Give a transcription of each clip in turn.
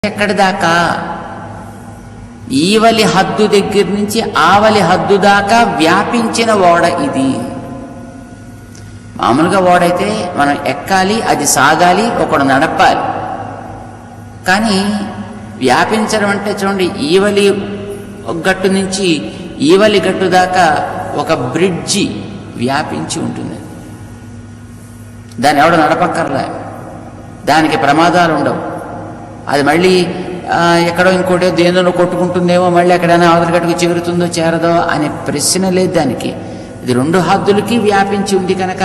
ఎక్కడి దాకా? ఈవలి హద్దు దగ్గర నుంచి ఆవలి హద్దు దాకా వ్యాపించిన ఓడ ఇది. మామూలుగా ఓడైతే మనం ఎక్కాలి, అది సాగాలి, ఒకడు నడపాలి. కానీ వ్యాపించడం అంటే చూడండి, ఈవలి గట్టు నుంచి ఈవలి గట్టు దాకా ఒక బ్రిడ్జి వ్యాపించి ఉంటుంది. దాన్ని ఎవడు నడపక్కర్లే, దానికి ప్రమాదాలు ఉండవు. అది మళ్ళీ ఎక్కడో ఇంకోటో దేనిలో కొట్టుకుంటుందేమో, మళ్ళీ ఎక్కడైనా అవతల గట్టుకు చేరుతుందో చేరదో అనే ప్రశ్న లేదు దానికి. ఇది రెండు హద్దులకి వ్యాపించి ఉంది కనుక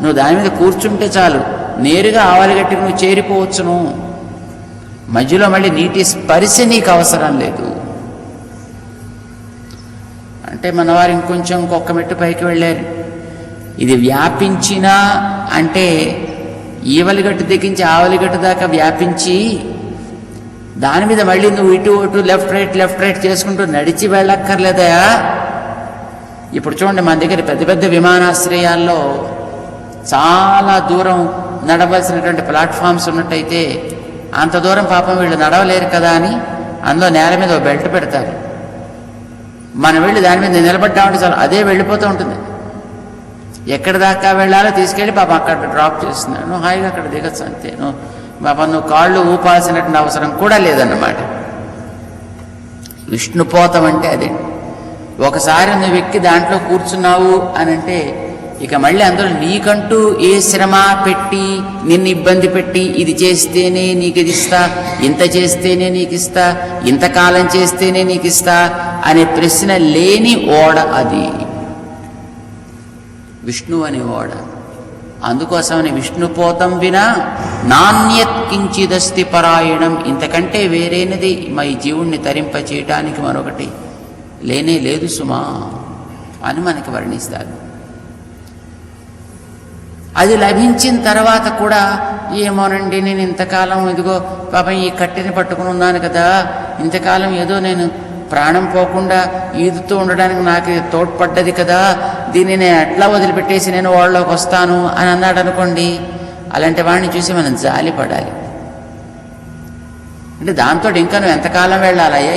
నువ్వు దాని మీద కూర్చుంటే చాలు, నేరుగా ఆవలిగట్టుకు నువ్వు చేరిపోవచ్చును. మధ్యలో మళ్ళీ నీటి స్పర్శ నీకు అవసరం లేదు. అంటే మనవారు ఇంకొక మెట్టు పైకి వెళ్ళారు. ఇది వ్యాపించినా అంటే ఈవలిగట్టు తెగించి ఆవలిగట్టు దాకా వ్యాపించి దాని మీద మళ్ళీ నువ్వు ఇటు లెఫ్ట్ రైట్ చేసుకుంటూ నడిచి వెళ్ళక్కర్లేదా? ఇప్పుడు చూడండి, మన దగ్గర పెద్ద పెద్ద విమానాశ్రయాల్లో చాలా దూరం నడవలసినటువంటి ప్లాట్ఫామ్స్ ఉన్నట్టయితే అంత దూరం పాపం వీళ్ళు నడవలేరు కదా అని అందులో నేల మీద ఒక బెల్ట్ పెడతారు. మనం వెళ్ళి దాని మీద నిలబడ్డామంటే చాలు, అదే వెళ్ళిపోతూ ఉంటుంది. ఎక్కడి దాకా వెళ్ళాలో తీసుకెళ్ళి పాపం అక్కడ డ్రాప్ చేస్తున్నాను, నువ్వు హాయిగా అక్కడ దిగచ్చు అంతే. పాపం నువ్వు కాళ్ళు ఊపాల్సినటువంటి అవసరం కూడా లేదన్నమాట. విష్ణుపోతం అంటే అదే. ఒకసారి నువ్వు ఎక్కి దాంట్లో కూర్చున్నావు అని అంటే ఇక మళ్ళీ అందులో నీకంటూ ఏ శ్రమ పెట్టి నిన్ను ఇబ్బంది పెట్టి ఇది చేస్తేనే నీకు ఇది ఇస్తా, ఇంత చేస్తేనే నీకు ఇస్తా, ఇంతకాలం చేస్తేనే నీకు ఇస్తా అనే ప్రశ్న లేని ఓడ అది విష్ణువు అనే ఓడ. అందుకోసమని విష్ణుపోతం వినా నాణ్యత్ కించిదస్తి పరాయణం, ఇంతకంటే వేరేనది మా ఈ జీవుణ్ణి తరింప చేయటానికి మరొకటి లేనే లేదు సుమా అని మనకి వర్ణిస్తారు. అది లభించిన తర్వాత కూడా ఏమోనండి, నేను ఇంతకాలం ఇదిగో పాపం ఈ కట్టెని పట్టుకుని ఉన్నాను కదా, ఇంతకాలం ఏదో నేను ప్రాణం పోకుండా ఈదుతూ ఉండడానికి నాకు తోడ్పడ్డది కదా, దీన్ని నేను ఎట్లా వదిలిపెట్టేసి నేను వాళ్ళలోకి వస్తాను అని అన్నాడు అనుకోండి. అలాంటి వాడిని చూసి మనం జాలి పడాలి. అంటే దాంతో ఇంకా నువ్వు ఎంతకాలం వెళ్ళాలయ్యా,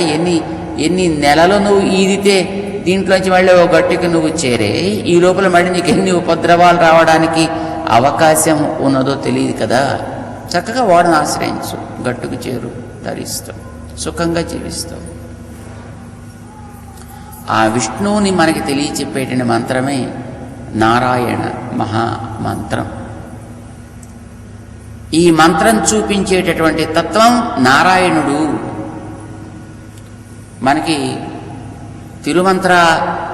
ఎన్ని నెలలు నువ్వు ఈదితే దీంట్లోంచి మళ్ళీ ఓ గట్టుకి నువ్వు చేరే, ఈ లోపల మళ్ళీ నీకు ఎన్ని ఉపద్రవాలు రావడానికి అవకాశం ఉన్నదో తెలియదు కదా. చక్కగా వాడిని ఆశ్రయించు, గట్టుకు చేరు, ధరిస్తావు, సుఖంగా జీవిస్తావు. ఆ విష్ణువుని మనకి తెలియచెప్పేటువంటి మంత్రమే నారాయణ మహామంత్రం. ఈ మంత్రం చూపించేటటువంటి తత్వం నారాయణుడు. మనకి తిరుమంత్ర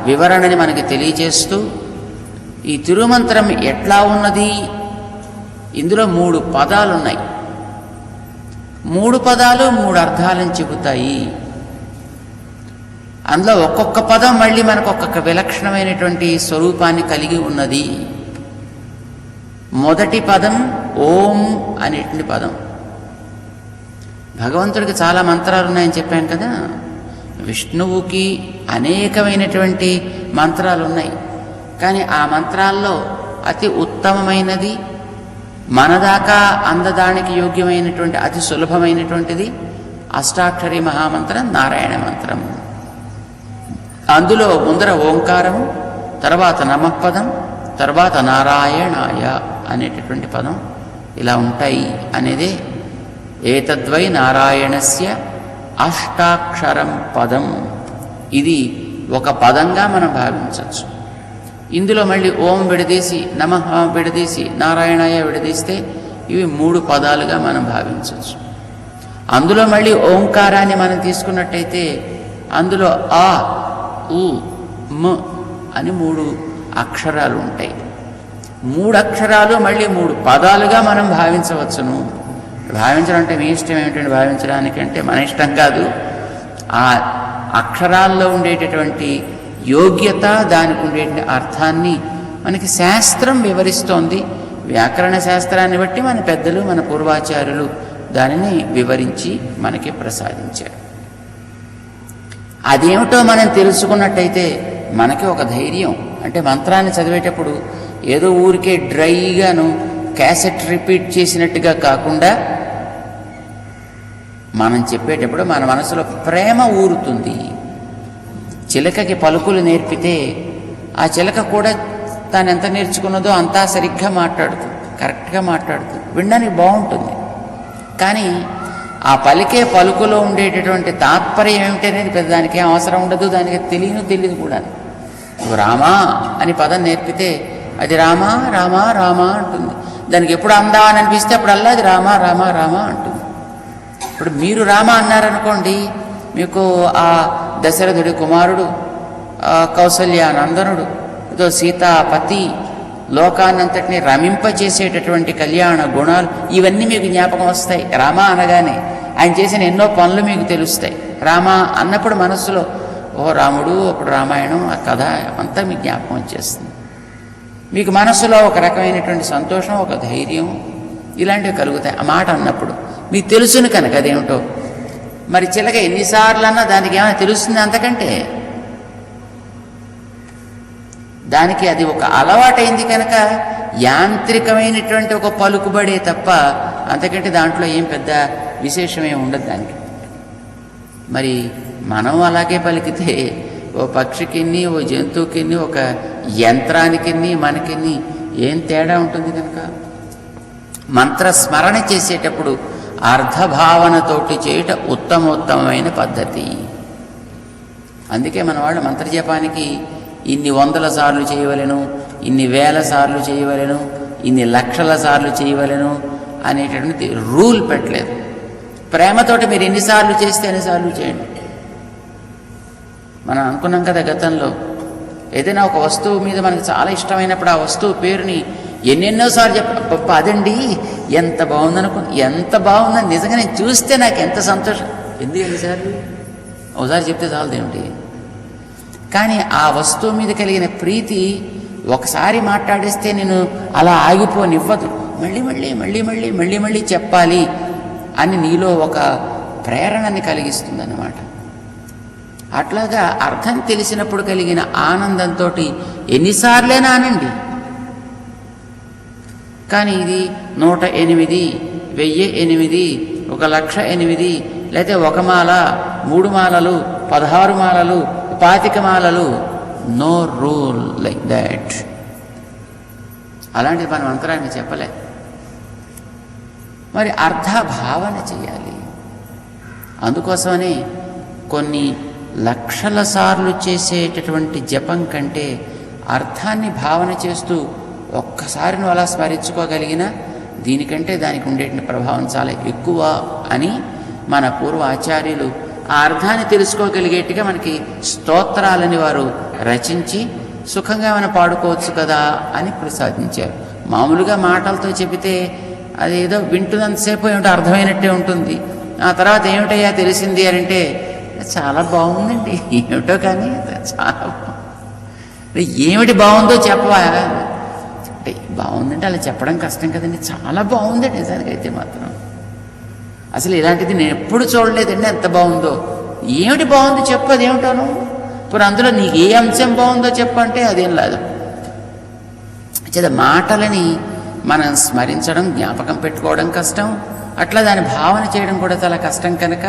వివరణని మనకి తెలియజేస్తూ ఈ తిరుమంత్రం ఎట్లా ఉన్నది, ఇందులో 3 పదాలు ఉన్నాయి. 3 పదాలు 3 అర్థాలను చెబుతాయి. అందులో ఒక్కొక్క పదం మళ్ళీ మనకు ఒక్కొక్క విలక్షణమైనటువంటి స్వరూపాన్ని కలిగి ఉన్నది. మొదటి పదం ఓం అనేటువంటి పదం. భగవంతుడికి చాలా మంత్రాలు ఉన్నాయని చెప్పాను కదా, విష్ణువుకి అనేకమైనటువంటి మంత్రాలు ఉన్నాయి. కానీ ఆ మంత్రాల్లో అతి ఉత్తమమైనది, మనదాకా అందదానికి యోగ్యమైనటువంటి అతి సులభమైనటువంటిది అష్టాక్షరి మహామంత్రం నారాయణ మంత్రం. అందులో ముందర ఓంకారము, తర్వాత నమఃపదం, తర్వాత నారాయణాయ అనేటటువంటి పదం ఇలా ఉంటాయి అనేదే ఏతద్వై నారాయణస్య అష్టాక్షరం పదం. ఇది ఒక పదంగా మనం భావించవచ్చు. ఇందులో మళ్ళీ ఓం విడదీసి, నమః విడదీసి, నారాయణాయ విడదీస్తే ఇవి 3 పదాలుగా మనం భావించవచ్చు. అందులో మళ్ళీ ఓంకారాన్ని మనం తీసుకున్నట్టయితే అందులో ఆ, ఉ, మ అని 3 అక్షరాలు ఉంటాయి. 3 అక్షరాలు మళ్ళీ 3 పదాలుగా మనం భావించవచ్చును. భావించడం అంటే మీ ఇష్టం ఏమిటండి భావించడానికి, అంటే మన ఇష్టం కాదు. ఆ అక్షరాల్లో ఉండేటటువంటి యోగ్యత, దానికి ఉండేటువంటి అర్థాన్ని మనకి శాస్త్రం వివరిస్తోంది. వ్యాకరణ శాస్త్రాన్ని బట్టి మన పెద్దలు, మన పూర్వాచార్యులు దానిని వివరించి మనకి ప్రసాదించారు. అదేమిటో మనం తెలుసుకున్నట్టయితే మనకి ఒక ధైర్యం. అంటే మంత్రాన్ని చదివేటప్పుడు ఏదో ఊరికే డ్రైగాను క్యాసెట్ రిపీట్ చేసినట్టుగా కాకుండా మనం చెప్పేటప్పుడు మన మనసులో ప్రేమ ఊరుతుంది. చిలకకి పలుకులు నేర్పితే ఆ చిలక కూడా తాను ఎంత నేర్చుకున్నదో అంతా సరిగ్గా మాట్లాడుతుంది, కరెక్ట్గా మాట్లాడుతుంది, వినడానికి బాగుంటుంది. కానీ ఆ పలికే పలుకులో ఉండేటటువంటి తాత్పర్యం ఏమిటనేది పెద్ద దానికి ఏం అవసరం ఉండదు, దానికి తెలియదు కూడా. రామా అని పదం నేర్పితే అది రామా రామా రామా అంటుంది. దానికి ఎప్పుడు అందా అని అనిపిస్తే అప్పుడల్లా అది రామా రామా రామా అంటుంది. ఇప్పుడు మీరు రామ అన్నారనుకోండి, మీకు ఆ దశరథుడి కుమారుడు, కౌసల్య నందనుడు, ఏదో సీతాపతి, లోకాన్నంతటినీ రమింపచేసేటటువంటి కళ్యాణ గుణాలు ఇవన్నీ మీకు జ్ఞాపకం వస్తాయి. రామ అనగానే ఆయన చేసిన ఎన్నో పనులు మీకు తెలుస్తాయి. రామ అన్నప్పుడు మనస్సులో ఓ రాముడు, అప్పుడు రామాయణం, ఆ కథ అంతా మీకు జ్ఞాపకం వచ్చేస్తుంది. మీకు మనస్సులో ఒక రకమైనటువంటి సంతోషం, ఒక ధైర్యం ఇలాంటివి కలుగుతాయి ఆ మాట అన్నప్పుడు. మీకు తెలుసును కనుక అదేమిటో. మరి చిలక ఎన్నిసార్లు అన్నా దానికి ఏమైనా తెలుస్తుంది అంతకంటే? దానికి అది ఒక అలవాటైంది కనుక యాంత్రికమైనటువంటి ఒక పలుకుబడే తప్ప అంతకంటే దాంట్లో ఏం పెద్ద విశేషమే ఉండదు దానికి. మరి మనం అలాగే పలికితే ఓ పక్షికిన్ని, ఓ జంతువుకిన్ని, ఒక యంత్రానికిన్ని మనకిన్ని ఏం తేడా ఉంటుంది కనుక మంత్రస్మరణ చేసేటప్పుడు అర్థభావనతోటి చేయట ఉత్తమోత్తమైన పద్ధతి. అందుకే మన వాళ్ళు మంత్రజపానికి ఇన్ని 100 సార్లు చేయవలెను, ఇన్ని 1000 సార్లు చేయవలెను, ఇన్ని లక్షల సార్లు చేయవలెను అనేటటువంటి రూల్ పెట్టలేదు. ప్రేమతోటి మీరు ఎన్నిసార్లు చేస్తే అన్నిసార్లు చేయండి. మనం అనుకున్నాం కదా గతంలో, ఏదైనా ఒక వస్తువు మీద మనకు చాలా ఇష్టమైనప్పుడు ఆ వస్తువు పేరుని ఎన్నెన్నోసార్లు చెప్ప అదండి ఎంత ఎంత బాగుందని నిజంగా నేను చూస్తే నాకు ఎంత సంతోషం. ఎందుకు ఎన్నిసార్లు? ఒకసారి చెప్తే చాలదేమిటి? కానీ ఆ వస్తువు మీద కలిగిన ప్రీతి ఒకసారి మాట్లాడేస్తే నేను అలా ఆగిపోనివ్వదు. మళ్ళీ మళ్ళీ మళ్ళీ మళ్ళీ మళ్ళీ మళ్ళీ చెప్పాలి అని నీలో ఒక ప్రేరణని కలిగిస్తుంది అన్నమాట. అట్లాగా అర్థం తెలిసినప్పుడు కలిగిన ఆనందంతో ఎన్నిసార్లైనా అనండి. కానీ ఇది 108, 1008, 1,08,000, లేకపోతే 1 మాల, 3 మాలలు, 16 మాలలు, 25 మాలలు, నో రూల్ లైక్ దాట్. అలాంటిది మనం మంత్రాన్ని చెప్పలే. మరి అర్థ భావన చేయాలి. అందుకోసమనే కొన్ని లక్షల సార్లు చేసేటటువంటి జపం కంటే అర్థాన్ని భావన చేస్తూ ఒక్కసారి నువ్వు అలా స్మరించుకోగలిగిన దీనికంటే దానికి ఉండేటువంటి ప్రభావం చాలా ఎక్కువ అని మన పూర్వ ఆచార్యులు ఆ అర్థాన్ని తెలుసుకోగలిగేట్టుగా మనకి స్తోత్రాలని వారు రచించి సుఖంగా మనం పాడుకోవచ్చు కదా అని ప్రసాదించారు. మామూలుగా మాటలతో చెబితే అదేదో వింటున్నంతసేపు ఏమిటో అర్థమైనట్టే ఉంటుంది. ఆ తర్వాత ఏమిటయ్యా తెలిసింది అని అంటే చాలా బాగుందండి ఏమిటో, కానీ చాలా ఏమిటి బాగుందో చెప్పవా అంటే బాగుందంటే అలా చెప్పడం కష్టం కదండి. చాలా బాగుందండి నిజానికైతే మాత్రం. అసలు ఇలాంటిది నేను ఎప్పుడు చూడలేదండి, ఎంత బాగుందో. ఏమిటి బాగుందో చెప్పు, అదేమిటాను. ఇప్పుడు అందులో నీకు ఏ అంశం బాగుందో చెప్పంటే అదేం లేదు. మాటలని మనం స్మరించడం, జ్ఞాపకం పెట్టుకోవడం కష్టం. అట్లా దాని భావన చేయడం కూడా చాలా కష్టం కనుక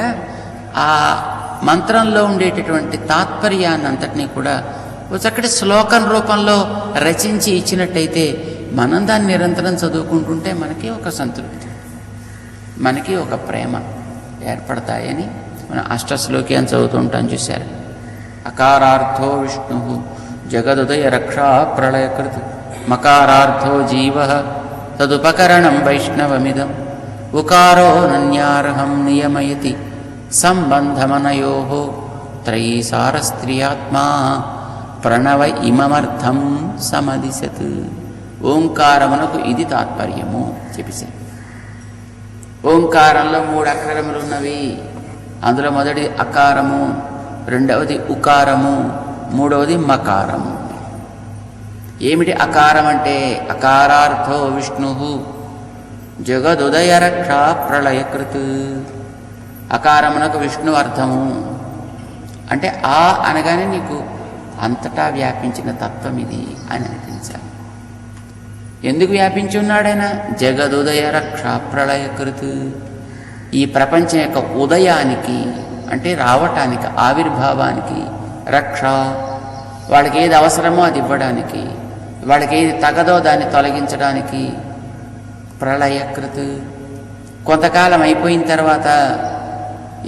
ఆ మంత్రంలో ఉండేటటువంటి తాత్పర్యాన్ని అంతటినీ కూడా ఒక చక్కటి శ్లోకం రూపంలో రచించి ఇచ్చినట్టయితే మనం దాన్ని నిరంతరం చదువుకుంటుంటే మనకి ఒక సంతృప్తి, మనకి ఒక ప్రేమ ఏర్పడతాయని మనం అష్టశ్లోకి అని చదువుతూ ఉంటాం. చూశారు, అకారార్థో విష్ణు జగదుదయ రక్షా ప్రళయకృత్ మకారార్థో జీవ తదుపకరణం వైష్ణవమిదం ఉకారో నన్యార్హం నియమయతి సంబంధమనయో త్రయీసారస్త్రియాత్మా ప్రణవ ఇమమర్థం సమదిశత్. ఓంకారమునకు ఇది తాత్పర్యము చెప్పేశారు. ఓంకారంలో 3 అక్షరములు ఉన్నవి. అందులో మొదటి అకారము, రెండవది ఉకారము, మూడవది మకారము. ఏమిటి అకారం అంటే? అకారార్థో విష్ణు జగదుదయ రక్షా ప్రళయకృత్. అకారమునకు విష్ణు అర్థము అంటే ఆ అనగానే నీకు అంతటా వ్యాపించిన తత్వం ఇది అని అనిపించాలి. ఎందుకు వ్యాపించి ఉన్నాడైనా? జగదుదయ రక్షా ప్రళయకృత్. ఈ ప్రపంచం యొక్క ఉదయానికి అంటే రావటానికి, ఆవిర్భావానికి, రక్ష, వాళ్ళకి ఏది అవసరమో అది ఇవ్వడానికి, వాళ్ళకి ఏది తగదో దాన్ని తొలగించడానికి, ప్రళయకృత్. కొంతకాలం అయిపోయిన తర్వాత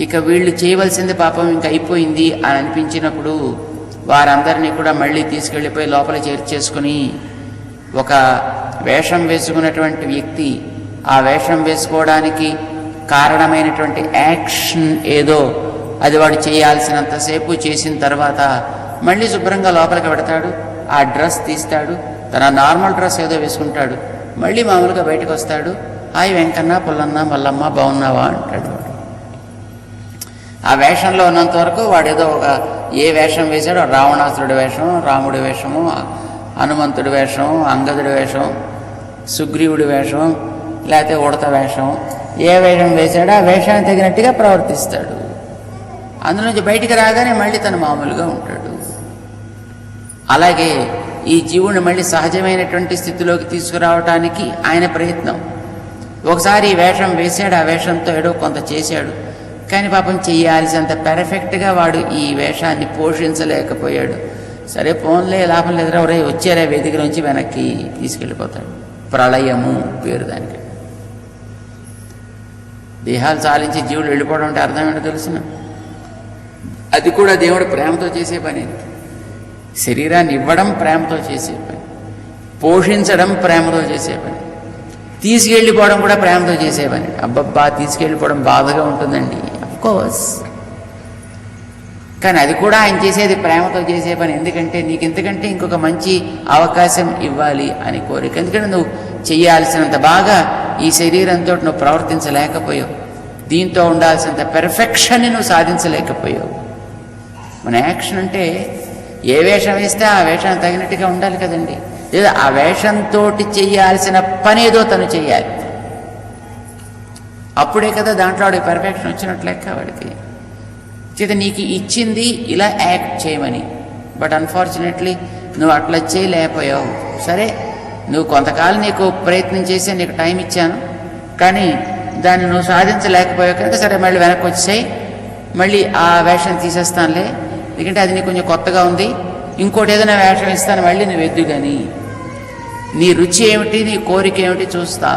ఇక వీళ్ళు చేయవలసింది పాపం ఇంక అయిపోయింది అని అనిపించినప్పుడు వారందరినీ కూడా మళ్ళీ తీసుకెళ్ళిపోయి లోపల చేర్చేసుకుని, ఒక వేషం వేసుకున్నటువంటి వ్యక్తి ఆ వేషం వేసుకోవడానికి కారణమైనటువంటి యాక్షన్ ఏదో అది వాడు చేయాల్సినంతసేపు చేసిన తర్వాత మళ్ళీ శుభ్రంగా లోపలికి పెడతాడు, ఆ డ్రెస్ తీస్తాడు, తన నార్మల్ డ్రెస్ ఏదో వేసుకుంటాడు, మళ్ళీ మామూలుగా బయటకు వస్తాడు. హాయ్ వెంకన్న, పుల్లన్న, మల్లమ్మ, బాగున్నావా అంటాడు వాడు. ఆ వేషంలో ఉన్నంత వరకు వాడేదో ఒక ఏ వేషం వేశాడో, రావణాసురుడి వేషం, రాముడి వేషము, హనుమంతుడి వేషం, అంగదుడి వేషం, సుగ్రీవుడి వేషం, లేకపోతే ఉడత వేషం, ఏ వేషం వేశాడో ఆ వేషానికి తగినట్టుగా ప్రవర్తిస్తాడు. అందులో నుంచి బయటికి రాగానే మళ్ళీ తను మామూలుగా ఉంటాడు. అలాగే ఈ జీవుని మళ్ళీ సహజమైనటువంటి స్థితిలోకి తీసుకురావటానికి ఆయన ప్రయత్నం. ఒకసారి ఈ వేషం వేశాడు, ఆ వేషంతో ఏదో కొంత చేశాడు, కానీ పాపం చేయాల్సినంత పెర్ఫెక్ట్గా వాడు ఈ వేషాన్ని పోషించలేకపోయాడు. సరే పోన్లే, లాభం లేదురా, ఒరే వచ్చారా వేదిక నుంచి వెనక్కి తీసుకెళ్ళిపోతాడు. ప్రళయము పేరు దానికి. దేహాలు చాలించి జీవుడు వెళ్ళిపోవడం అంటే అర్థం ఏంటో తెలుసిన? అది కూడా దేవుడు ప్రేమతో చేసే పని. శరీరాన్ని ఇవ్వడం ప్రేమతో చేసే పని, పోషించడం ప్రేమతో చేసే పని, తీసుకెళ్ళిపోవడం కూడా ప్రేమతో చేసే పని. అబ్బబ్బా, తీసుకెళ్ళిపోవడం బాధగా ఉంటుందండి, అఫ్కోర్స్, కానీ అది కూడా ఆయన చేసేది ప్రేమతో చేసే పని. ఎందుకంటే నీకు ఇంతకంటే ఇంకొక మంచి అవకాశం ఇవ్వాలి అని కోరిక. ఎందుకంటే నువ్వు చేయాల్సినంత బాగా ఈ శరీరంతో నువ్వు ప్రవర్తించలేకపోయావు, దీంతో ఉండాల్సినంత పెర్ఫెక్షన్ని నువ్వు సాధించలేకపోయావు. మన యాక్షన్ అంటే ఏ వేషం వేస్తే ఆ వేషానికి తగినట్టుగా ఉండాలి కదండి. లేదా ఆ వేషంతో చేయాల్సిన పని ఏదో తను చేయాలి, అప్పుడే కదా దాంట్లో వాడికి పెర్ఫెక్షన్ వచ్చినట్లు లెక్క వాడికి. చేత నీకు ఇచ్చింది ఇలా యాక్ట్ చేయమని, బట్ అన్ఫార్చునేట్లీ నువ్వు అట్లా చేయలేకపోయావు. సరే, నువ్వు కొంతకాలం నీకు ప్రయత్నం చేసి నీకు టైం ఇచ్చాను, కానీ దాన్ని నువ్వు సాధించలేకపోయావు కనుక సరే మళ్ళీ వెనక్కి వచ్చేయి, మళ్ళీ ఆ వేషం తీసేస్తానులే, ఎందుకంటే అది నీకు కొంచెం కొత్తగా ఉంది, ఇంకోటి ఏదైనా వేషం ఇస్తాను, మళ్ళీ నువ్వు ఎద్దు. కానీ నీ రుచి ఏమిటి, నీ కోరిక ఏమిటి చూస్తా.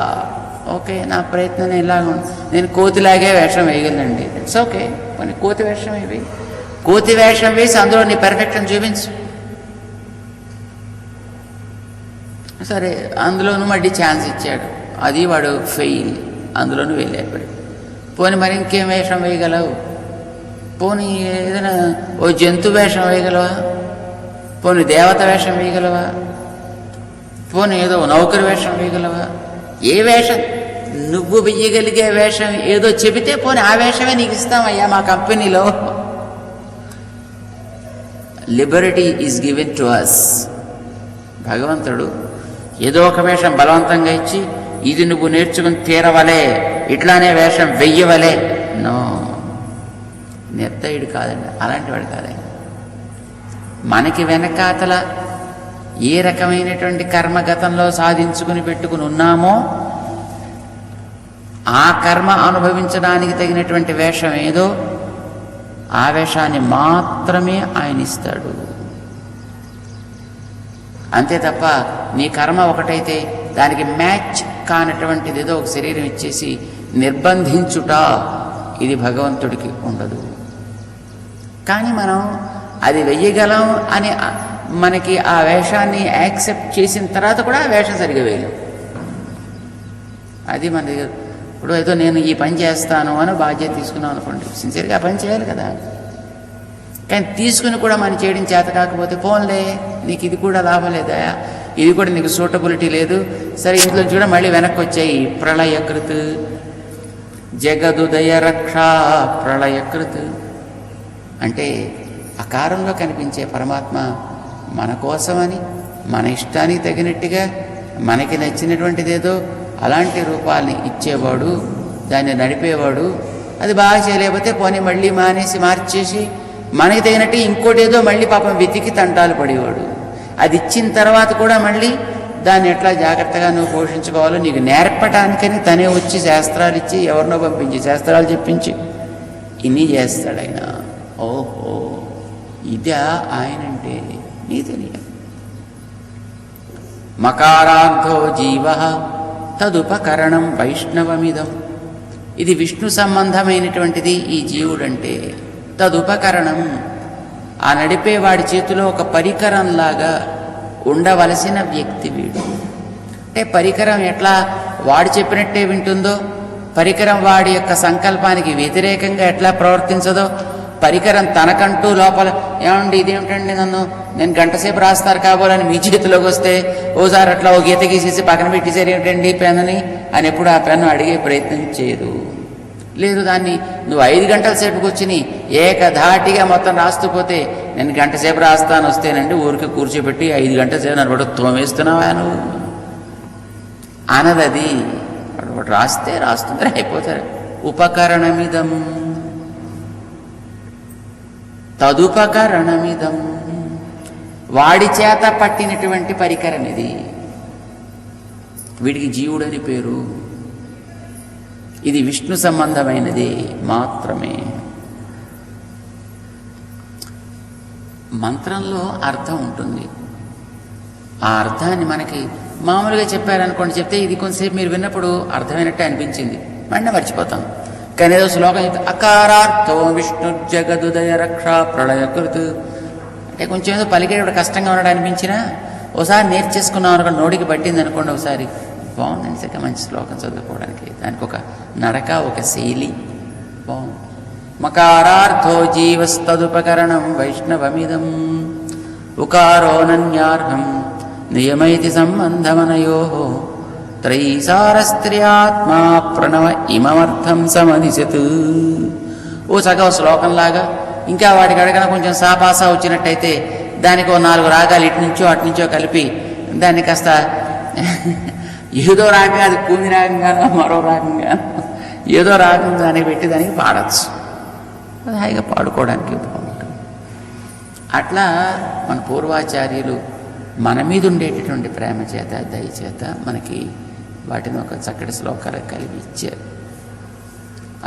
ఓకే, నా ప్రయత్నం ఇలాగ ఉంది, నేను కోతిలాగే వేషం వేయగలండి, ఇట్స్ ఓకే. కొన్ని కోతి వేషం వేయి, కోతి వేషం వేసి అందులో నీ పెర్ఫెక్షన్ చూపించు. సరే, అందులోనూ మళ్ళీ ఛాన్స్ ఇచ్చాడు, అది వాడు ఫెయిల్, అందులోనూ వెళ్ళేవాడు. పోనీ మరి ఇంకేం వేషం వేయగలవు? పోనీ ఏదైనా ఓ జంతు వేషం వేయగలవా? పోనీ దేవత వేషం వేయగలవా? పోనీ ఏదో నౌకరి వేషం వేయగలవా? ఏ వేషం నువ్వు వెయ్యగలిగే వేషం ఏదో చెబితే పోనీ ఆ వేషమే నీకు ఇస్తామయ్యా మా కంపెనీలో. Liberty is given to us. భగవంతుడు ఏదో ఒక వేషం బలవంతంగా ఇచ్చి ఇది నువ్వు నేర్చుకుని తీరవలే, ఇట్లానే వేషం వెయ్యవలే, నో, నిర్దయుడు కాదండి, అలాంటి వాడు కాదండి. మనకి వెనకాతల ఏ రకమైనటువంటి కర్మగతంలో సాధించుకుని పెట్టుకుని ఉన్నామో ఆ కర్మ అనుభవించడానికి తగినటువంటి వేషం ఏదో ఆ వేషాన్ని మాత్రమే ఆయన ఇస్తాడు. అంతే తప్ప నీ కర్మ ఒకటైతే దానికి మ్యాచ్ కానటువంటిది ఏదో ఒక శరీరం ఇచ్చేసి నిర్బంధించుట, ఇది భగవంతుడికి ఉండదు. కానీ మనం అది వెయ్యగలం అని మనకి ఆ వేషాన్ని యాక్సెప్ట్ చేసిన తర్వాత కూడా ఆ వేషం సరిగా వేయలేం. అది మన దగ్గర. ఇప్పుడు ఏదో నేను ఈ పని చేస్తాను అని బాధ్యత తీసుకున్నాం అనుకోండి, సిన్సియర్గా ఆ పని చేయాలి కదా. కానీ తీసుకుని కూడా మనం చేయడం చేత కాకపోతే పోన్లే, నీకు ఇది కూడా లాభం లేదా, ఇది కూడా నీకు సూటబిలిటీ లేదు, సరే ఇంట్లో కూడా మళ్ళీ వెనక్కి వచ్చాయి. ప్రళయకృత్ జగదుదయ రక్ష ప్రళయకృత్ అంటే అకారంలో కనిపించే పరమాత్మ మన కోసమని, మన ఇష్టానికి తగినట్టుగా మనకి నచ్చినటువంటిదేదో అలాంటి రూపాలని ఇచ్చేవాడు, దాన్ని నడిపేవాడు. అది బాగా చేయలేకపోతే పోనీ మళ్ళీ మానేసి మార్చేసి మనకి తగినట్టు ఇంకోటి ఏదో మళ్ళీ పాపం వెతికి తంటాలు పడేవాడు. అది ఇచ్చిన తర్వాత కూడా మళ్ళీ దాన్ని ఎట్లా జాగ్రత్తగా నువ్వు పోషించుకోవాలో నీకు నేర్పటానికని తనే వచ్చి శాస్త్రాలు ఇచ్చి ఎవరినో పంపించి శాస్త్రాలు చెప్పించి ఇన్ని చేస్తాడు ఆయన. ఓహో, ఇదా ఆయనంటే నీ తెలియదు. మకారార్థో జీవ తదుపకరణం వైష్ణవమిదం. ఇది విష్ణు సంబంధమైనటువంటిది ఈ జీవుడంటే. తదుపకరణం, ఆ నడిపేవాడి చేతిలో ఒక పరికరంలాగా ఉండవలసిన వ్యక్తి వీడు. అంటే పరికరం ఎట్లా వాడు చెప్పినట్టే వింటుందో, పరికరం వాడి యొక్క సంకల్పానికి వ్యతిరేకంగా ఎట్లా ప్రవర్తించదో, పరికరం తనకంటూ లోపల ఏమండి ఇదేమిటండి నేను గంటసేపు రాస్తారు కాబోలని మీ చేతిలోకి వస్తే ఓసారి అట్లా ఓ గీత గీసేసి పక్కన పెట్టేసారు ఏమిటండి పెన్నని అని ఎప్పుడు ఆ పెన్ను అడిగే ప్రయత్నం చేయదు. లేదు దాన్ని నువ్వు 5 గంటల సేపుకి వచ్చి ఏకధాటిగా మొత్తం రాస్తూ పోతే నేను గంటసేపు రాస్తాను వస్తేనండి ఊరికి కూర్చోబెట్టి 5 గంటల సేపు నన్ను కూడా తోమేస్తున్నావా నువ్వు అనదది. వాడు రాస్తే రాస్తుంది అయిపోతారు. ఉపకరణమిదం తదుపకరణమిదం, వాడి చేత పట్టినటువంటి పరికరం ఇది. వీడికి జీవుడని పేరు. ఇది విష్ణు సంబంధమైనది మాత్రమే. మంత్రంలో అర్థం ఉంటుంది. ఆ అర్థాన్ని మనకి మామూలుగా చెప్పారనుకోండి, చెప్తే ఇది కొంతసేపు మీరు విన్నప్పుడు అర్థమైనట్టే అనిపించింది, మళ్ళీ మర్చిపోతాం. కానీ ఏదో శ్లోకం చెప్తే అకారార్థో విష్ణు జగదుదయ రక్షా ప్రళయకృత్ అంటే కొంచెం ఏదో పలికేటప్పుడు కష్టంగా ఉండడం అనిపించినా ఒకసారి నేర్చేసుకున్నాం అనుకోండి, నోటికి పట్టింది అనుకోండి, ఒకసారి బాగుందని సరిగ్గా మంచి శ్లోకం చదువుకోవడానికి. దానికి ఒక నడక, ఒక శైలి బాగుంది. మకారార్థో జీవస్తదుపకరణం వైష్ణవమిదం ఉకారోనన్యార్హం నియమైతి సంబంధమనయో త్రైసారస్త్రియాత్మా ప్రణవ ఇమమర్థం సమదిశత్. ఓ సగం శ్లోకంలాగా ఇంకా వాటికి అడగన కొంచెం సాపాసా వచ్చినట్టయితే దానికి ఓ 4 రాగాలు ఇటు నుంచో అటు నుంచో కలిపి దాన్ని కాస్త ఏదో రాగంగా, అది కూని రాగంగానో మరో రాగంగానో ఏదో రాగం దానికి పెట్టి దానికి పాడచ్చు. అది హాయిగా పాడుకోవడానికి బాగుంటుంది. అట్లా మన పూర్వాచార్యులు మన మీద ఉండేటటువంటి ప్రేమ చేత, దయ చేత మనకి వాటిని ఒక చక్కటి శ్లోకాలు కలిపి ఇచ్చారు.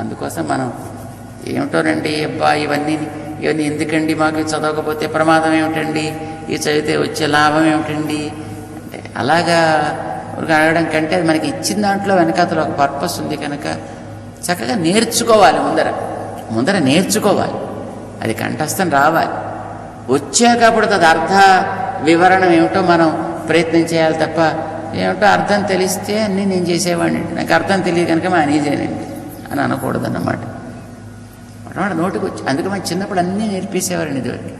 అందుకోసం మనం ఏమిటోనండి అబ్బా ఇవన్నీ ఎందుకండి, మాకు చదవకపోతే ప్రమాదం ఏమిటండి, ఇది చదివితే వచ్చే లాభం ఏమిటండి అంటే అలాగా అడగడం కంటే అది మనకి ఇచ్చిన దాంట్లో వెనకాతలో ఒక పర్పస్ ఉంది కనుక చక్కగా నేర్చుకోవాలి. ముందర నేర్చుకోవాలి, అది కంఠస్థం రావాలి. వచ్చాకప్పుడు అది అర్థ వివరణం ఏమిటో మనం ప్రయత్నం చేయాలి తప్ప ఏమిటో అర్థం తెలిస్తే అన్నీ నేను చేసేవాడిని, నాకు అర్థం తెలియదు కనుక మా అనేజేనండి అని అనకూడదన్నమాట. అన్నమాట నోటికి వచ్చి. అందుకే మనం చిన్నప్పుడు అన్నీ నేర్పేసేవారండి. ఇదివరకు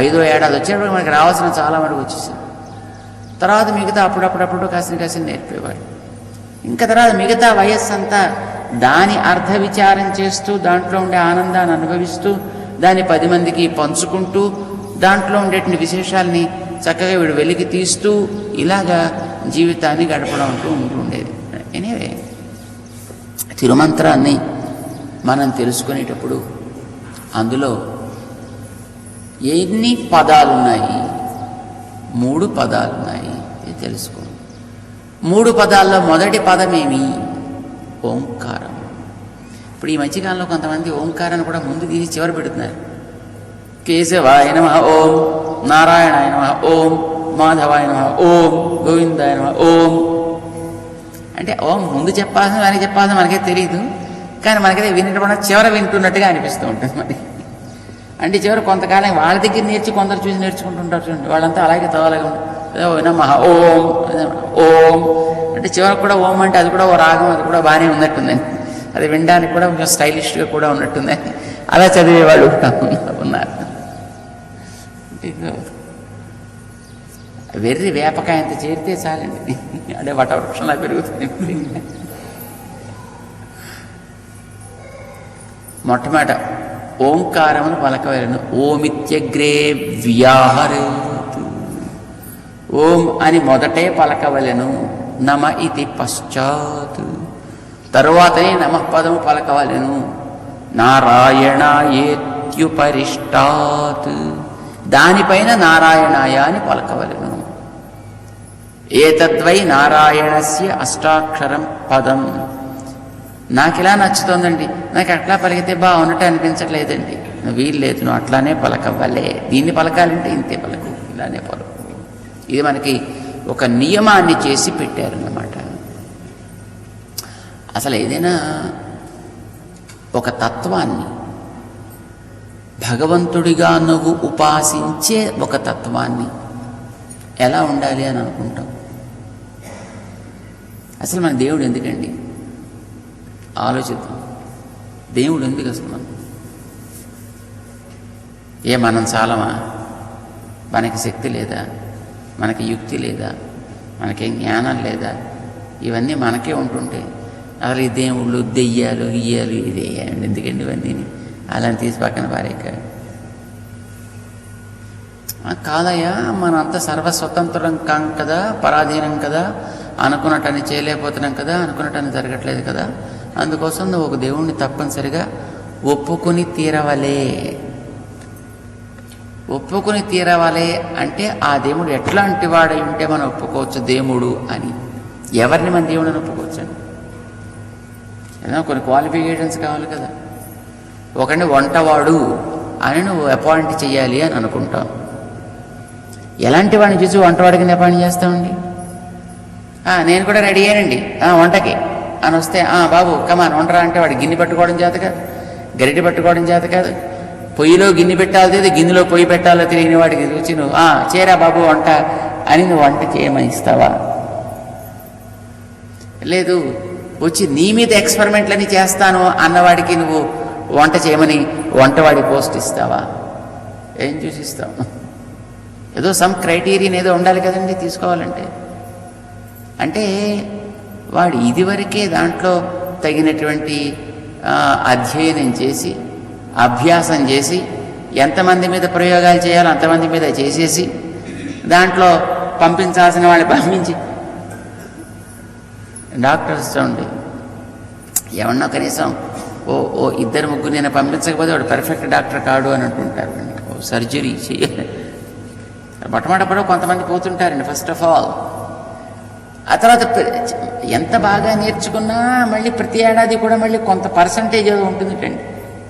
5వ ఏడాది వచ్చేటప్పుడు మనకి రావాల్సిన చాలా మటుకు వచ్చేసారు. తర్వాత మిగతా అప్పుడప్పుడప్పుడు కాసిన నేర్పేవాడు. ఇంకా తర్వాత మిగతా వయస్సు అంతా దాని అర్థ విచారం చేస్తూ దాంట్లో ఉండే ఆనందాన్ని అనుభవిస్తూ దాన్ని 10 మందికి పంచుకుంటూ దాంట్లో ఉండేటువంటి విశేషాలని చక్కగా వీడు వెలికి తీస్తూ ఇలాగా జీవితాన్ని గడపడం ఉంటూ ఉండేది. ఎనీవే, తిరుమంత్రాన్ని మనం తెలుసుకునేటప్పుడు అందులో ఎన్ని పదాలున్నాయి? 3 పదాలున్నాయి. ఇది తెలుసుకోండి. 3 పదాల్లో మొదటి పదమేమి? ఓంకారం. ఇప్పుడు ఈ మధ్యకాలంలో కొంతమంది ఓంకారాన్ని కూడా ముందు తీసి చివరి పెడుతున్నారు. కేశవాయ నమః ఓం, నారాయణాయ నమః ఓం, మాధవాయ నమః ఓం, గోవిందాయ నమః ఓం. అంటే ఓం ముందు చెప్పాల్సిన దానికి చెప్పాల్సిన మనకే తెలియదు, కానీ మనకైతే వినేటప్పుడు చివర వింటున్నట్టుగా అనిపిస్తూ ఉంటుంది. మరి అంటే చివరి కొంతకాలం వాళ్ళ దగ్గర నేర్చి కొందరు చూసి నేర్చుకుంటుంటారు చూడండి, వాళ్ళంతా అలాగే తోలాగా ఉంటుంది. నమః ఓం ఓం అంటే చివరికి కూడా ఓం అంటే అది కూడా ఓ రాగం, అది కూడా బాగానే ఉన్నట్టుందని, అది వినడానికి కూడా కొంచెం స్టైలిష్గా కూడా ఉన్నట్టుందని అలా చదివేవాళ్ళు కూడా ఉన్నారు. వెర్రి వేపకాయ అంత చేరితే చాలండి, అంటే వటవృక్షంలా పెరుగుతుంది. మొట్టమొదట ఓంకారమును పలకవలెను. ఓమిత్యగ్రే వ్యాహరేత్, ఓం అని మొదటే పలకవలెను. నమ ఇది పశ్చాత్, తరువాతనే నమః పదము పలకవలెను. నారాయణాయేత్యుపరిష్టాత్, దానిపైన నారాయణాయ అని పలకవలెను. ఏతద్వై నారాయణస్య అష్టాక్షరం పదం. నాకు ఇలా నచ్చుతోందండి, నాకు అట్లా పలికితే బాగున్నట్టు అనిపించట్లేదండి. నువ్వు వీలు లేదు, నువ్వు అట్లానే పలకవ్వలే. దీన్ని పలకాలంటే ఇంతే పలకు, ఇలానే పలుకు. ఇది మనకి ఒక నియమాన్ని చేసి పెట్టారన్నమాట. అసలు ఏదైనా ఒక తత్వాన్ని, భగవంతుడిగా నువ్వు ఉపాసించే ఒక తత్వాన్ని ఎలా ఉండాలి అని అనుకుంటాం. అసలు మన దేవుడు ఎందుకండి? ఆలోచిద్దాం. దేవుడు ఎందుకు అసలు మనం చాలమా? మనకి శక్తి లేదా? మనకి యుక్తి లేదా? మనకేం జ్ఞానం లేదా? ఇవన్నీ మనకే ఉంటుంటే అసలు ఈ దేవుళ్ళు, దెయ్యాలు, ఇయ్యాలు, ఇది ఎందుకండి ఇవన్నీ? అలా తీసి పక్కన పారేక కాదయ్యా, మనంతా సర్వస్వతంత్రం కాం కదా, పరాధీనం కదా, అనుకున్నట్టని చేయలేకపోతున్నాం కదా, అనుకున్నట్టని జరగట్లేదు కదా, అందుకోసం నువ్వు ఒక దేవుణ్ణి తప్పనిసరిగా ఒప్పుకొని తీరవలే. ఒప్పుకొని తీరవలే అంటే ఆ దేవుడు ఎట్లాంటి వాడై ఉంటే మనం ఒప్పుకోవచ్చు దేవుడు అని. ఎవరిని మన దేవుడిని ఒప్పుకోవచ్చు అండి? ఏదైనా కొన్ని క్వాలిఫికేషన్స్ కావాలి కదా. ఒకరిని వంటవాడు అని నువ్వు అపాయింట్ చేయాలి అని అనుకుంటాం. ఎలాంటి వాడిని చూసి వంటవాడికి అపాయింట్ చేస్తామండి? నేను కూడా రెడీ అయ్యానండి వంటకి అని వస్తే, బాబు కమాన్ వంటరా అంటే వాడు గిన్నె పట్టుకోవడం చేత కాదు, గరిటె పట్టుకోవడం చేత కాదు, పొయ్యిలో గిన్నె పెట్టాలో తెలియదు, గిన్నెలో పొయ్యి పెట్టాలో తెలియని వాడికి చూసి నువ్వు చేరా బాబు వంట అని నువ్వు వంట చేయమని ఇస్తావా? లేదు, వచ్చి నీ మీద ఎక్స్పెరిమెంట్లని చేస్తాను అన్నవాడికి నువ్వు వంట చేయమని వంటవాడి పోస్ట్ ఇస్తావా? ఏం చూసిస్తావు? ఏదో సమ్ క్రైటీరియన్ ఏదో ఉండాలి కదండి తీసుకోవాలంటే. అంటే వాడు ఇదివరకే దాంట్లో తగినటువంటి అధ్యయనం చేసి, అభ్యాసం చేసి, ఎంతమంది మీద ప్రయోగాలు చేయాలో అంతమంది మీద చేసేసి, దాంట్లో పంపించాల్సిన వాళ్ళని పంపించి, డాక్టర్స్ చూడండి, ఏమన్నా కనీసం ఓ ఇద్దరు ముగ్గురు నేను పంపించకపోతే వాడు పర్ఫెక్ట్ డాక్టర్ కాడు అని అంటుంటారు. సర్జరీ చేయాలి మొట్టమొదటి కొంతమంది పోతుంటారండి ఫస్ట్ ఆఫ్ ఆల్. ఆ తర్వాత ఎంత బాగా నేర్చుకున్నా మళ్ళీ ప్రతి ఏడాది కూడా మళ్ళీ కొంత పర్సంటేజ్ ఏదో ఉంటుందండి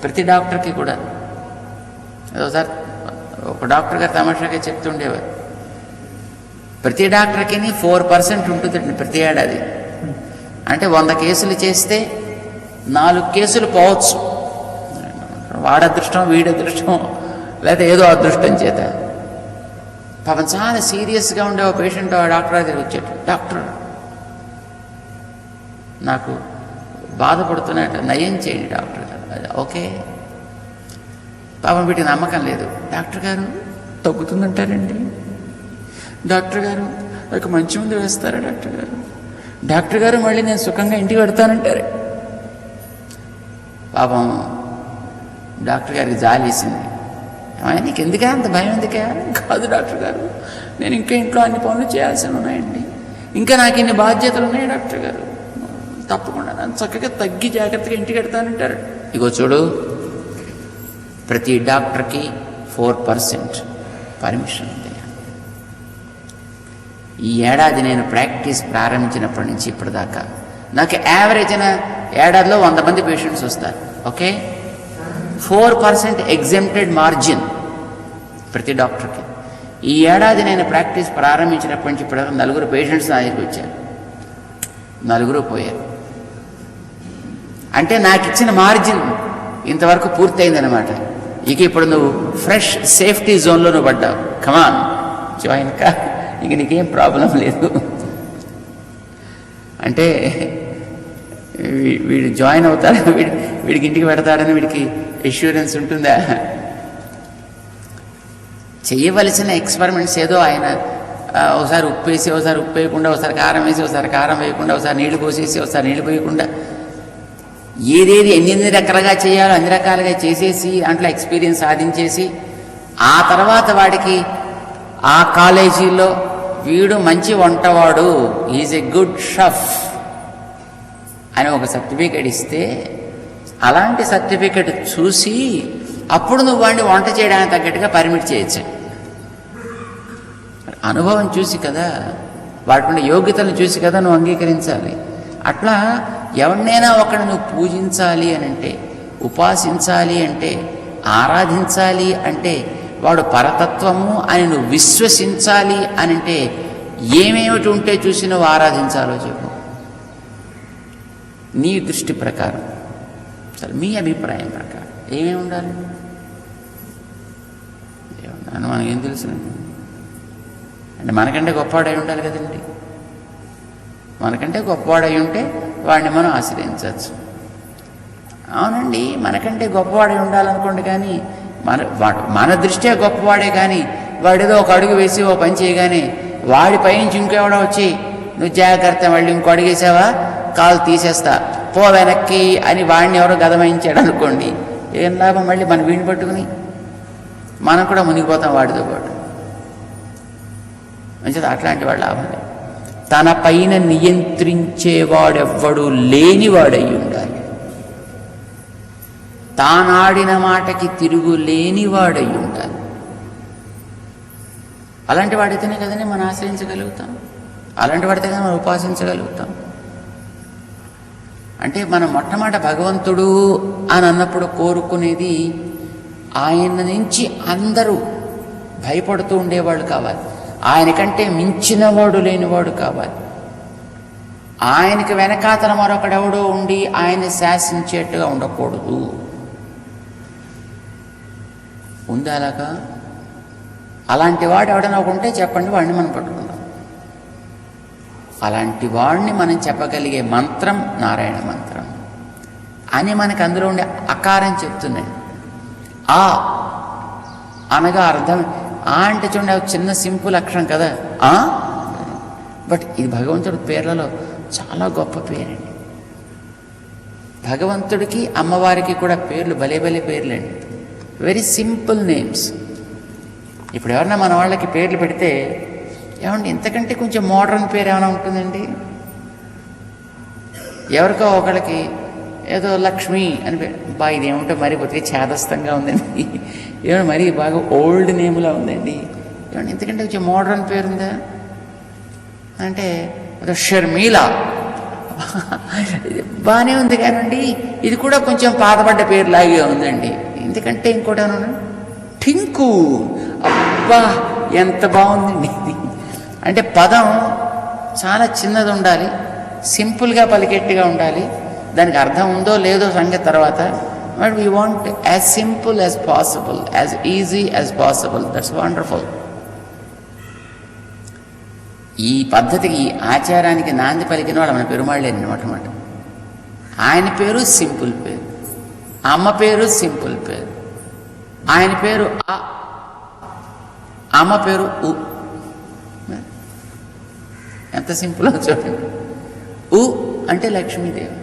ప్రతి డాక్టర్కి కూడా. ఒకసారి ఒక డాక్టర్ గారు తమాషాగా చెప్తుండేవారు, ప్రతి డాక్టర్కి 4% ఉంటుందండి ప్రతి ఏడాది. అంటే 100 కేసులు చేస్తే 4 కేసులు పోవచ్చు. వాడదృష్టం, వీడదృష్టం, లేదా ఏదో అదృష్టం చేత. పాపం చాలా సీరియస్గా ఉండే ఓ పేషెంట్ ఆ డాక్టర్ దగ్గర వచ్చాడు, డాక్టర్ నాకు బాధపడుతున్నట్టు నయం చేయండి డాక్టర్ గారు. ఓకే, పాపం వీటికి నమ్మకం లేదు. డాక్టర్ గారు తగ్గుతుందంటారండి, డాక్టర్ గారు ఒక మంచి ముందు వేస్తారా డాక్టర్ గారు, డాక్టర్ గారు మళ్ళీ నేను సుఖంగా ఇంటికి పెడతానంటారు. పాపం డాక్టర్ గారికి జాలి వేసింది. నీకు ఎందుకే అంత భయం ఎందుకే? కాదు డాక్టర్ గారు, నేను ఇంకా ఇంట్లో అన్ని పనులు చేయాల్సి ఉన్నాయండి, ఇంకా నాకు ఇన్ని బాధ్యతలు ఉన్నాయి డాక్టర్ గారు, తప్పకుండా నన్ను చక్కగా తగ్గి జాగ్రత్తగా ఇంటికి పెడతానంటారు. ఇగో చూడు, ప్రతి డాక్టర్కి 4% పర్మిషన్ ఉంది. ఈ ఏడాది నేను ప్రాక్టీస్ ప్రారంభించినప్పటి నుంచి ఇప్పటిదాకా నాకు యావరేజ్ అయిన ఏడాదిలో 100 మంది పేషెంట్స్ వస్తారు. ఓకే, 4% ఎగ్జెంప్టెడ్ మార్జిన్ ప్రతి డాక్టర్కి. ఈ ఏడాది నేను ప్రాక్టీస్ ప్రారంభించినప్పటి నుంచి ఇప్పటిదాకా 4 పేషెంట్స్ నా దగ్గరికి వచ్చారు, 4 పోయారు. అంటే నాకు ఇచ్చిన మార్జిన్ ఇంతవరకు పూర్తయిందనమాట. ఇక ఇప్పుడు నువ్వు ఫ్రెష్ సేఫ్టీ జోన్లో నువ్వు పడ్డావు, కమాన్ జాయిన్ కా, ఇంక నీకేం ప్రాబ్లం లేదు. అంటే వీడు జాయిన్ అవుతాడు, వీడికి ఇంటికి పెడతాడని వీడికి ఎష్యూరెన్స్ ఉంటుందా? చేయవలసిన ఎక్స్పెరిమెంట్స్ ఏదో ఆయన ఒకసారి ఉప్పు వేసి, ఒకసారి ఉప్పు వేయకుండా, ఒకసారి కారం వేసి, ఒకసారి కారం వేయకుండా, ఒకసారి నీళ్లు పోసేసి, ఒకసారి నీళ్లు పోయకుండా, ఏదేది ఎన్ని రకాలుగా చేయాలో అన్ని రకాలుగా చేసేసి దాంట్లో ఎక్స్పీరియన్స్ సాధించేసి, ఆ తర్వాత వాడికి ఆ కాలేజీలో వీడు మంచి వంటవాడు, ఈజ్ ఎ గుడ్ షెఫ్ అని ఒక సర్టిఫికేట్ ఇస్తే, అలాంటి సర్టిఫికేట్ చూసి అప్పుడు నువ్వు వాడిని వంట చేయడానికి తగ్గట్టుగా పర్మిట్ చేయొచ్చు. అనుభవం చూసి కదా. వాటికున్న యోగ్యతలను చూసి కదా నువ్వు అంగీకరించాలి. అట్లా ఎవరినైనా ఒకడు నువ్వు పూజించాలి అని అంటే, ఉపాసించాలి అంటే, ఆరాధించాలి అంటే, వాడు పరతత్వము అని నువ్వు విశ్వసించాలి అని అంటే ఏమేమిటి ఉంటే చూసి నువ్వు ఆరాధించాలో చెప్పు. నీ దృష్టి ప్రకారం, సరే మీ అభిప్రాయం ప్రకారం ఏమేమి ఉండాలి? ఏమన్నా మనకేం తెలుసునండి? అంటే మనకంటే గొప్పవాడై ఉండాలి కదండి. మనకంటే గొప్పవాడై ఉంటే వాడిని మనం ఆశ్రయించవచ్చు. అవునండి, మనకంటే గొప్పవాడై ఉండాలనుకోండి, కానీ మన దృష్ట్యా గొప్పవాడే, కానీ వాడేదో ఒక అడుగు వేసి ఓ పని చేయగానే వాడి పైనుంచి ఇంకెవడో వచ్చి నువ్వు జాగ్రత్త, మళ్ళీ ఇంకో అడిగేసావా కాలు తీసేస్తా పో వెనక్కి అని వాడిని ఎవరో గదమాయించాడు అనుకోండి, ఏం లాభం? మళ్ళీ మనం వీడిని పట్టుకుని మనం కూడా మునిగిపోతాం వాడితో పాటు. మంచిది, అట్లాంటి వాడు లాభం లేదు. తన పైన నియంత్రించేవాడెవ్వడు లేనివాడై ఉండాలి. తానాడిన మాటకి తిరుగు లేనివాడై ఉండాలి. అలాంటి వాడితేనే కదండి మనం ఆశ్రయించగలుగుతాం. అలాంటి వాడితే కదా మనం ఉపాసించగలుగుతాం. అంటే మనం మొట్టమొదట భగవంతుడు అని అన్నప్పుడు కోరుకునేది ఆయన నుంచి అందరూ భయపడుతూ ఉండేవాళ్ళు కావాలి. ఆయనకంటే మించినవాడు లేనివాడు కావాలి. ఆయనకి వెనకాతల మరొకడెవడో ఉండి ఆయన్ని శాసించేట్టుగా ఉండకూడదు. ఉంది అలాగా? అలాంటి వాడు ఎవడైనా ఉంటే చెప్పండి, వాడిని మనం పట్టుకుందాం. అలాంటి వాడిని మనం చెప్పగలిగే మంత్రం నారాయణ మంత్రం అని మనకు అందులో ఉండే అకారం చెప్తుందండి. ఆ అనగా అర్థం. ఆ అంటే చూడండి, చిన్న సింపుల్ అక్షరం కదా ఆ, బట్ ఇది భగవంతుడి పేర్లలో చాలా గొప్ప పేరండి. భగవంతుడికి అమ్మవారికి కూడా పేర్లు భలే భలే పేర్లండి. Very simple names. ఇప్పుడు ఎవరన్నా మన వాళ్ళకి పేర్లు పెడితే ఏమండి ఇంతకంటే కొంచెం మోడర్న్ పేరు ఏమైనా ఉంటుందండి? ఎవరికో ఒకళ్ళకి ఏదో లక్ష్మి అని బా ఇదేమిటో మరీ బతికి ఛాదస్తంగా ఉందండి, ఏమన్నా మరీ బాగా ఓల్డ్ నేమ్లా ఉందండి, ఏమన్నా ఇంతకంటే కొంచెం మోడర్న్ పేరు ఉందా అంటే షర్మిల బాగానే ఉంది కానండి, ఇది కూడా కొంచెం పాతపడ్డ పేరు లాగే ఉందండి, ఎందుకంటే ఇంకోటి ఏమన్నా ఠింకు, అబ్బా ఎంత బాగుందండి. అంటే పదం చాలా చిన్నది ఉండాలి, సింపుల్గా పలికెట్టుగా ఉండాలి. దానికి అర్థం ఉందో లేదో సంగతి తర్వాత, but we want as simple as possible, as easy as possible. That's wonderful. ఈ పద్ధతికి, ఈ ఆచారానికి నాంది పలికిన వాడు మన పెరుమాళ్ళేనండి మొట్టమొదటి. ఆయన పేరు సింపుల్ పేరు, అమ్మ పేరు సింపుల్ పేరు. ఆయన పేరు ఆ, అమ్మ పేరు ఉ. ఎంత సింపుల్ చూడండి. ఉ అంటే లక్ష్మీదేవి.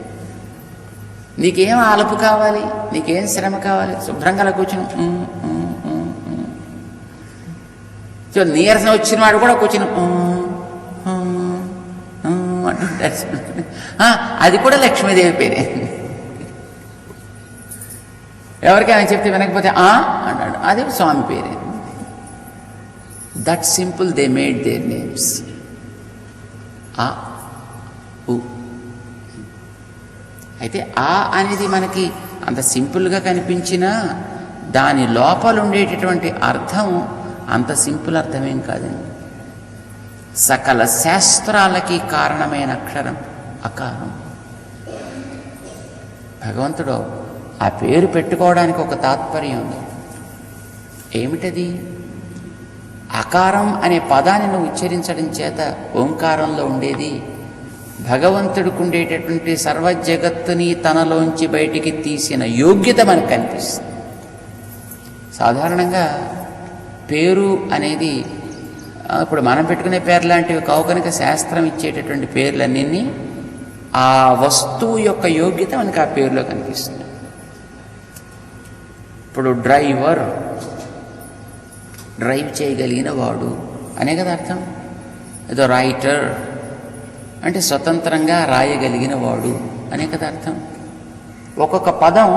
నీకేం ఆలపు కావాలి, నీకేం శ్రమ కావాలి, శుభ్రంగా కూర్చుని నీరసం వచ్చిన వాడు కూడా కూర్చుని అంటుంటారు. అది కూడా లక్ష్మీదేవి పేరే. ఎవరికైనా చెప్తే వినకపోతే అన్నాడు, అది స్వామి పేరే. That simple they made their names. ఆ ఉ. అయితే ఆ అనేది మనకి అంత సింపుల్గా కనిపించినా దాని లోపల ఉండేటటువంటి అర్థం అంత సింపుల్ అర్థమేం కాదండి. సకల శాస్త్రాలకి కారణమైన అక్షరం అకారం. భగవంతుడు ఆ పేరు పెట్టుకోవడానికి ఒక తాత్పర్యం ఉంది. ఏమిటది? అకారం అనే పదాన్ని నువ్వు ఉచ్చరించడం చేత ఓంకారంలో ఉండేది భగవంతుడికి ఉండేటటువంటి సర్వ జగత్తుని తనలోంచి బయటికి తీసిన యోగ్యత మనకు కనిపిస్తుంది. సాధారణంగా పేరు అనేది ఇప్పుడు మనం పెట్టుకునే పేరు లాంటివి కావు కనుక శాస్త్రం ఇచ్చేటటువంటి పేర్లన్నీ ఆ వస్తువు యొక్క యోగ్యత మనకి ఆ పేరులో కనిపిస్తుంది. ఇప్పుడు డ్రైవర్, డ్రైవ్ చేయగలిగిన వాడు అనే కదా అర్థం. ఏదో రైటర్ అంటే స్వతంత్రంగా రాయగలిగిన వాడు అనే కదా అర్థం. ఒక్కొక్క పదం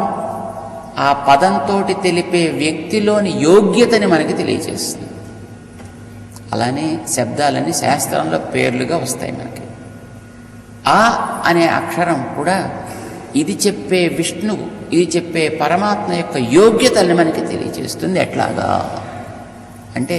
ఆ పదంతో తెలిపే వ్యక్తిలోని యోగ్యతని మనకి తెలియజేస్తుంది. అలానే శబ్దాలన్నీ శాస్త్రంలో పేర్లుగా వస్తాయి మనకి. ఆ అనే అక్షరం కూడా ఇది చెప్పే విష్ణువు, ఇది చెప్పే పరమాత్మ యొక్క యోగ్యతల్ని మనకి తెలియజేస్తుంది. ఎట్లాగా అంటే